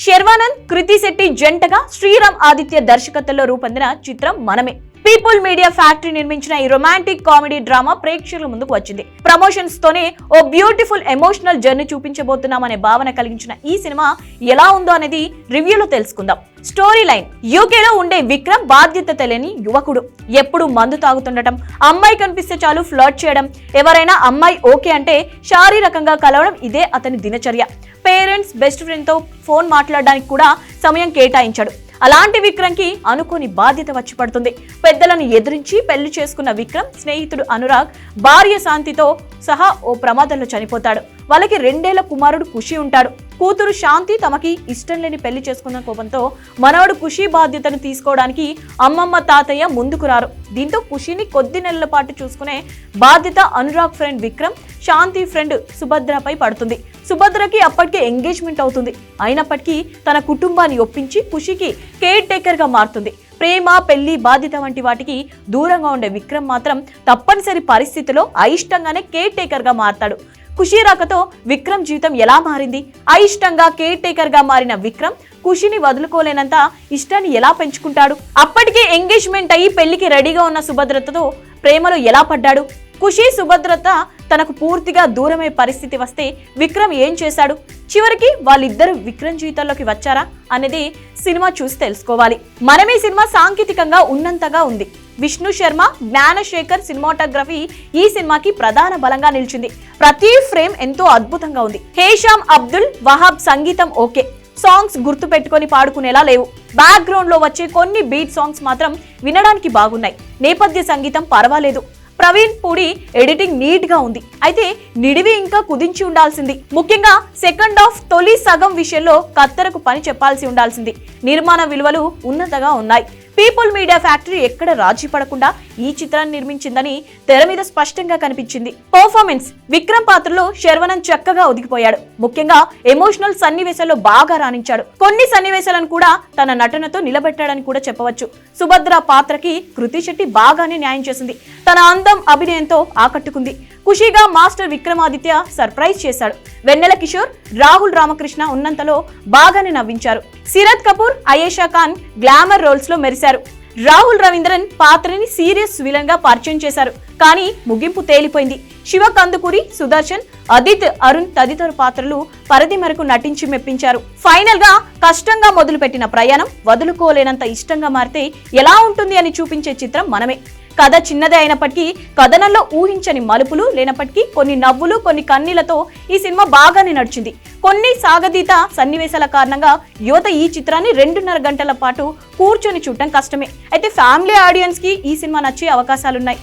శర్వానంద్, కృతి శెట్టి జంటగా శ్రీరామ్ ఆదిత్య దర్శకత్వంలో రూపొందిన చిత్రం మనమే. పీపుల్ మీడియా ఫ్యాక్టరీ నిర్మించిన ఈ రొమాంటిక్ కామెడీ డ్రామా ప్రేక్షకుల ముందుకు వచ్చింది. ప్రమోషన్స్ తోనే ఓ బ్యూటిఫుల్ ఎమోషనల్ జర్నీ చూపించబోతున్నామనే భావన కలిగించిన ఈ సినిమా ఎలా ఉందో అనేది రివ్యూలో తెలుసుకుందాం. స్టోరీ లైన్: యూకేలో ఉండే విక్రమ్ బాధ్యత తెలియని యువకుడు. ఎప్పుడు మందు తాగుతుండటం, అమ్మాయి కనిపిస్తే చాలు ఫ్లర్ట్ చేయడం, ఎవరైనా అమ్మాయి ఓకే అంటే శారీరకంగా కలవడం ఇదే అతని దినచర్య. పేరెంట్స్, బెస్ట్ ఫ్రెండ్ తో ఫోన్ మాట్లాడడానికి కూడా సమయం కేటాయించాడు. అలాంటి విక్రమ్ కి అనుకోని బాధ్యత వచ్చి పడుతుంది. పెద్దలను ఎదిరించి పెళ్లి చేసుకున్న విక్రమ్ స్నేహితుడు అనురాగ్, భార్య శాంతితో సహా ఓ ప్రమాదంలో చనిపోతాడు. వాళ్ళకి 2 ఏళ్ల కుమారుడు ఖుషి ఉంటాడు. కూతురు శాంతి తమకి ఇష్టం లేని పెళ్లి చేసుకున్న కోపంతో మనవడు ఖుషి బాధ్యతను తీసుకోవడానికి అమ్మమ్మ, తాతయ్య ముందుకు రారు. దీంతో ఖుషిని కొద్ది నెలల పాటు చూసుకునే బాధ్యత అనురాగ్ ఫ్రెండ్ విక్రమ్, శాంతి ఫ్రెండ్ సుభద్రపై పడుతుంది. సుభద్రకి అప్పటికే ఎంగేజ్మెంట్ అవుతుంది. అయినప్పటికీ తన కుటుంబాన్ని ఒప్పించి ఖుషికి కేర్ టేకర్ గా మారుతుంది. ప్రేమ, పెళ్లి, బాధ్యత వంటి వాటికి దూరంగా ఉండే విక్రమ్ మాత్రం తప్పనిసరి పరిస్థితిలో అయిష్టంగానే కేర్ టేకర్ గా మారతాడు. ఖుషి రాకతో విక్రమ్ జీవితం ఎలా మారింది? అయిష్టంగా కేర్ టేకర్ గా మారిన విక్రమ్ ఖుషిని వదులుకోలేనంత ఇష్టాన్ని ఎలా పెంచుకుంటాడు? అప్పటికే ఎంగేజ్మెంట్ అయ్యి పెళ్లికి రెడీగా ఉన్న సుభద్రతో ప్రేమలో ఎలా పడ్డాడు? ఖుషి, సుభద్రత తనకు పూర్తిగా దూరమే పరిస్థితి వస్తే విక్రమ్ ఏం చేశాడు? చివరికి వాళ్ళిద్దరు విక్రమ్ జీవితంలోకి వచ్చారా అనేది సినిమా చూసి తెలుసుకోవాలి. మనమే సినిమా సాంకేతికంగా ఉన్నంతగా ఉంది. విష్ణు శర్మ, జ్ఞానశేఖర్ సినిమాటోగ్రఫీ ఈ సినిమాకి ప్రధాన బలంగా నిలిచింది. ప్రతి ఫ్రేమ్ ఎంతో అద్భుతంగా ఉంది. హేషామ్ అబ్దుల్ వహాబ్ సంగీతం ఓకే, సాంగ్స్ గుర్తు పెట్టుకొని పాడుకునేలా లేవు. బ్యాక్ గ్రౌండ్ లో వచ్చే కొన్ని బీట్ సాంగ్స్ మాత్రం వినడానికి బాగున్నాయి. నేపథ్య సంగీతం పర్వాలేదు. ప్రవీణ్ పూడి ఎడిటింగ్ నీట్ గా ఉంది. అయితే నిడివి ఇంకా కుదించి ఉండాల్సింది. ముఖ్యంగా సెకండ్ హాఫ్ తొలి సగం విషయంలో కత్తెరకు పని చెప్పాల్సి ఉండాల్సింది. నిర్మాణ విలువలు ఉన్నతగా ఉన్నాయి. పీపుల్ మీడియా ఫ్యాక్టరీ ఎక్కడ రాజీ పడకుండా ఈ చిత్రాన్ని నిర్మించిందని తెర మీద స్పష్టంగా కనిపించింది. పర్ఫార్మెన్స్: విక్రమ్ పాత్రలో శర్వానంద్ చక్కగా ఒదిగిపోయాడు. ముఖ్యంగా ఎమోషనల్ సన్నివేశాల్లో బాగా రాణించాడు. కొన్ని సన్నివేశాలను కూడా తన నటనతో నిలబెట్టాడని కూడా చెప్పవచ్చు. సుభద్ర పాత్రకి కృతి శెట్టి బాగానే న్యాయం చేసింది. తన అందం, అభినయంతో ఆకట్టుకుంది. ఖుషిగా మాస్టర్ విక్రమాదిత్య సర్ప్రైజ్ చేశాడు. వెన్నెల కిషోర్, రాహుల్ రామకృష్ణ ఉన్నంతలో బాగానే నవ్వించారు. సిరత్ కపూర్, అయేషా ఖాన్ గ్లామర్ రోల్స్ లో మెరిశారు. రాహుల్ రవీంద్రన్ పాత్రని సీరియస్ విలన్ గా పరిచయం చేశారు. కానీ ముగింపు తేలిపోయింది. శివ కందుకూరి, సుదర్శన్, అదిత్, అరుణ్ తదితర పాత్రలు పరిధి మేరకు నటించి మెప్పించారు. ఫైనల్ గా కష్టంగా మొదలుపెట్టిన ప్రయాణం వదులుకోలేనంత ఇష్టంగా మారితే ఎలా ఉంటుంది అని చూపించే చిత్రం మనమే. కథ చిన్నదే అయినప్పటికీ, కథనంలో ఊహించని మలుపులు లేనప్పటికీ కొన్ని నవ్వులు, కొన్ని కన్నీళ్లతో ఈ సినిమా బాగానే నడిచింది. కొన్ని సాగతీత సన్నివేశాల కారణంగా యువత ఈ చిత్రాన్ని 2.5 గంటల పాటు కూర్చొని చూడటం కష్టమే. అయితే ఫ్యామిలీ ఆడియన్స్ కి ఈ సినిమా నచ్చే అవకాశాలున్నాయి.